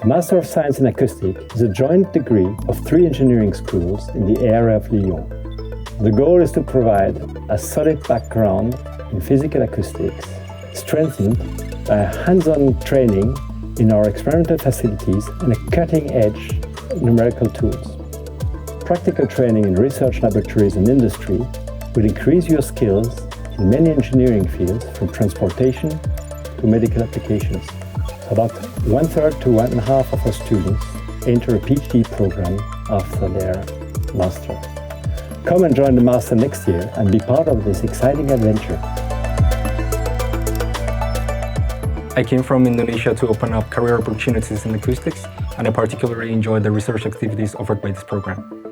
The Master of Science in Acoustic is a joint degree of 3 engineering schools in the area of Lyon. The goal is to provide a solid background in physical acoustics, strengthened by hands-on training in our experimental facilities and a cutting-edge numerical tools. Practical training in research laboratories and industry will increase your skills in many engineering fields, from transportation to medical applications. About 1/3 to 1.5 of our students enter a PhD program after their master. Come and join the master next year and be part of this exciting adventure. I came from Indonesia to open up career opportunities in acoustics, and I particularly enjoyed the research activities offered by this program.